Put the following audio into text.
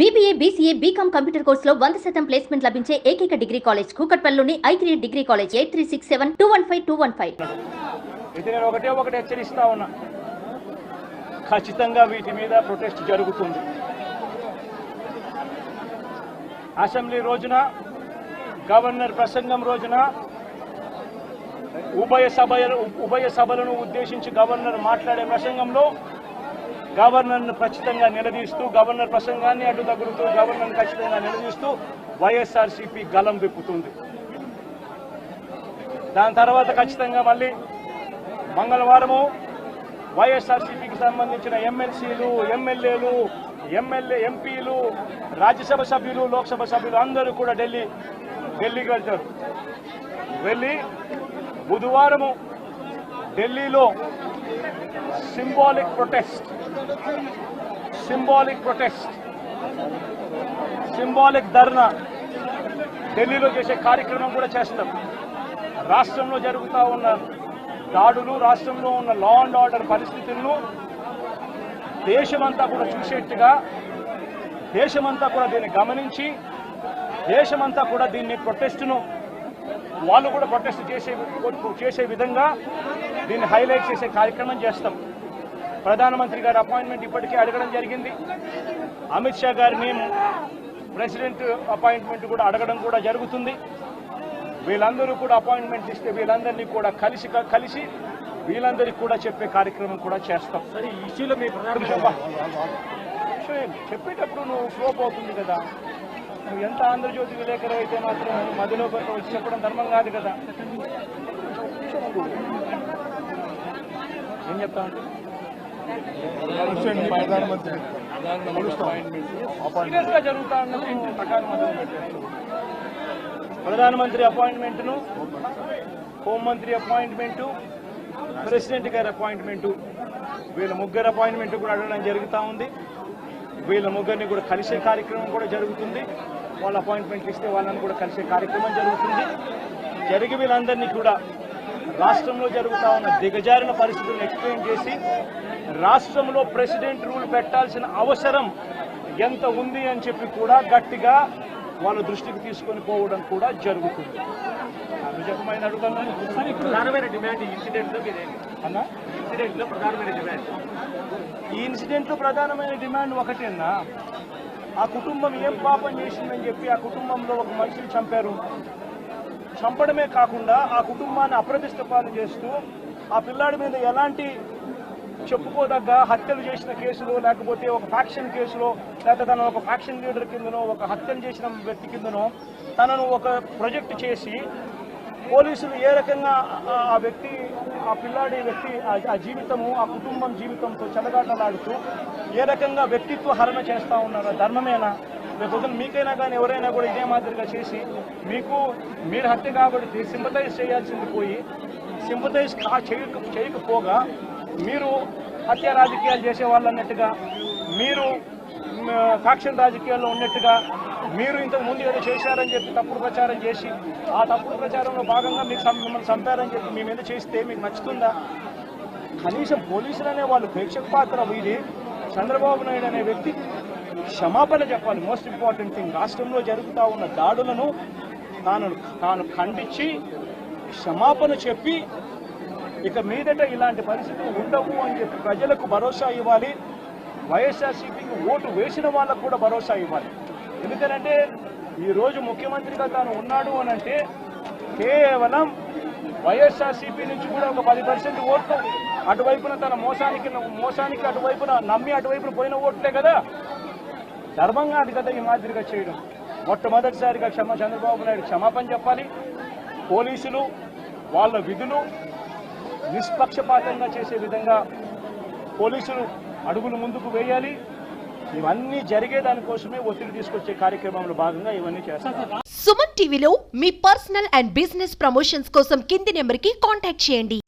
BBA, BCA, BCom computer కోర్సులో 100% placement లభించే ఏకైక డిగ్రీ కాలేజ్ కూకట్పల్లిలోని I3 డిగ్రీ కాలేజ్ 8367215215. ఇది నేను ఒకటే హెచ్చరిస్తా ఉన్నా, ఖచ్చితంగా వీటి మీద ప్రొటెస్ట్ జరుగుతుంది. అసెంబ్లీ రోజున, గవర్నర్ ప్రసంగం రోజున ఉభయ సభలను ఉద్దేశించి గవర్నర్ మాట్లాడే ప్రసంగంలో గవర్నర్ను ఖచ్చితంగా నిలదీస్తూ, గవర్నర్ ప్రసంగాన్ని అడ్డు తగులుతూ గవర్నర్ను ఖచ్చితంగా నిలదీస్తూ వైఎస్ఆర్సీపీ గలం విప్పుతుంది. దాని తర్వాత ఖచ్చితంగా మళ్ళీ మంగళవారము వైఎస్ఆర్సీపీకి సంబంధించిన ఎమ్మెల్సీలు, ఎమ్మెల్యేలు, ఎంపీలు, రాజ్యసభ సభ్యులు, లోక్సభ సభ్యులు అందరూ కూడా ఢిల్లీకి వెళ్తారు. వెళ్ళి బుధవారము ఢిల్లీలో సింబాలిక్ ధర్నా ఢిల్లీలో చేసే కార్యక్రమం కూడా చేస్తాం. రాష్ట్రంలో జరుగుతూ ఉన్న దాడులు, రాష్ట్రంలో ఉన్న లా అండ్ ఆర్డర్ పరిస్థితులను దేశమంతా కూడా చూసేట్టుగా, దేశమంతా కూడా దీన్ని గమనించి, దేశమంతా కూడా దీన్ని ప్రొటెస్ట్ను వాళ్ళు కూడా ప్రొటెస్ట్ చేసే విధంగా దీన్ని హైలైట్ చేసే కార్యక్రమం చేస్తాం. ప్రధానమంత్రి గారి అపాయింట్మెంట్ ఇప్పటికే అడగడం జరిగింది. అమిత్ షా గారిని ప్రెసిడెంట్ అపాయింట్మెంట్ కూడా అడగడం కూడా జరుగుతుంది. వీళ్ళందరూ కూడా అపాయింట్మెంట్ ఇస్తే వీళ్ళందరినీ కూడా కలిసి వీళ్ళందరికీ కూడా చెప్పే కార్యక్రమం కూడా చేస్తాం. సరే, ఈ ఇష్యూలో మీ చెప్పేటప్పుడు నువ్వు ఫ్లోప్ అవుతుంది కదా. నువ్వు ఎంత ఆంధ్రజ్యోతి విలేకరు అయితే మాత్రం మధ్యలో వచ్చి చెప్పడం ధర్మం కాదు కదా. ఏం చెప్తా ఉంటే జరుగుతా ఉన్న ప్రకారం ప్రధానమంత్రి అపాయింట్మెంట్ను, హోంమంత్రి అపాయింట్మెంటు, ప్రెసిడెంట్ గారి అపాయింట్మెంటు, వీళ్ళ ముగ్గురు అపాయింట్మెంట్ కూడా అడగడం జరుగుతూ ఉంది. వీళ్ళ ముగ్గురిని కూడా కలిసే కార్యక్రమం కూడా జరుగుతుంది. వాళ్ళ అపాయింట్మెంట్లు ఇస్తే వాళ్ళని కూడా కలిసే కార్యక్రమం జరుగుతుంది. జరిగి వీళ్ళందరినీ కూడా రాష్ట్రంలో జరుగుతూ ఉన్న దిగజారిన పరిస్థితులను ఎక్స్ప్లెయిన్ చేసి రాష్ట్రంలో ప్రెసిడెంట్ రూల్ పెట్టాల్సిన అవసరం ఎంత ఉంది అని చెప్పి కూడా గట్టిగా వాళ్ళ దృష్టికి తీసుకొని పోవడం కూడా జరుగుతుంది. నిజమైన అడుగుతున్నాను. ప్రధానమైన డిమాండ్ ఈ ఇన్సిడెంట్లో ప్రధానమైన డిమాండ్ ఒకటేనా, ఆ కుటుంబం ఏం పాపం చేసిందని చెప్పి ఆ కుటుంబంలో ఒక మనిషిని చంపారు. చంపడమే కాకుండా ఆ కుటుంబాన్ని అప్రతిష్ట పాలు చేస్తూ ఆ పిల్లాడి మీద ఎలాంటి చెప్పుకోదగ్గ హత్యలు చేసిన కేసులో, లేకపోతే ఒక ఫ్యాక్షన్ కేసులో, లేకపోతే తనను ఒక ఫ్యాక్షన్ లీడర్ కిందనో, ఒక హత్యలు చేసిన వ్యక్తి కిందనో తనను ఒక ప్రొజెక్ట్ చేసి పోలీసులు ఏ రకంగా ఆ వ్యక్తి, ఆ పిల్లాడి వ్యక్తి ఆ జీవితము, ఆ కుటుంబం జీవితంతో చెలగాటలాడుతూ ఏ రకంగా వ్యక్తిత్వ హరణ చేస్తూ ఉన్నారో ధర్మమేనా? లేకపోతే మీకైనా కానీ ఎవరైనా కూడా ఇదే మాదిరిగా చేసి మీరు హత్య కాబట్టి సింపతైజ్ చేయాల్సింది పోయి సింపతైజ్ చేయకపోగా మీరు హత్య రాజకీయాలు చేసేవాళ్ళు అన్నట్టుగా, మీరు ఫ్యాక్షన్ రాజకీయాల్లో ఉన్నట్టుగా, మీరు ఇంతకు ముందు ఏదో చేశారని చెప్పి తప్పుడు ప్రచారం చేసి ఆ తప్పుడు ప్రచారంలో భాగంగా మిమ్మల్ని చంపారని చెప్పి మీ మీద చేస్తే మీకు నచ్చుతుందా? కనీసం పోలీసులు అనే వాళ్ళు ప్రేక్షక పాత్ర వీడి చంద్రబాబు నాయుడు అనే వ్యక్తి క్షమాపణ చెప్పాలి. మోస్ట్ ఇంపార్టెంట్ థింగ్, రాష్ట్రంలో జరుగుతూ ఉన్న దాడులను తాను ఖండించి క్షమాపణ చెప్పి ఇక మీదట ఇలాంటి పరిస్థితులు ఉండవు అని చెప్పి ప్రజలకు భరోసా ఇవ్వాలి. వైఎస్ఆర్సీపీకి ఓటు వేసిన వాళ్ళకు కూడా భరోసా ఇవ్వాలి. ఎందుకంటే ఈరోజు ముఖ్యమంత్రిగా తాను ఉన్నాడు అని అంటే కేవలం వైఎస్ఆర్సీపీ నుంచి కూడా ఒక 10% ఓట్లు అటువైపున తన మోసానికి అటువైపున నమ్మి అటువైపున పోయిన ఓట్లే కదా. ధర్మంగా అది కదా ఈ మాదిరిగా చేయడం. మొట్టమొదటిసారిగా చంద్రబాబు నాయుడు క్షమాపణ చెప్పాలి. పోలీసులు వాళ్ళ విధులు నిష్పక్షపాతంగా చేసే విధంగా పోలీసులు అడుగులు ముందుకు వేయాలి. ఇవన్నీ జరిగేదానికోసమే ఒత్తిడి తీసుకొచ్చే కార్యక్రమంలో భాగంగా ఇవన్నీ చేస్తారు. సుమన్ టీవీలో మీ పర్సనల్ అండ్ బిజినెస్ ప్రమోషన్స్ కోసం కింది నెంబర్కి కాంటాక్ట్ చేయండి.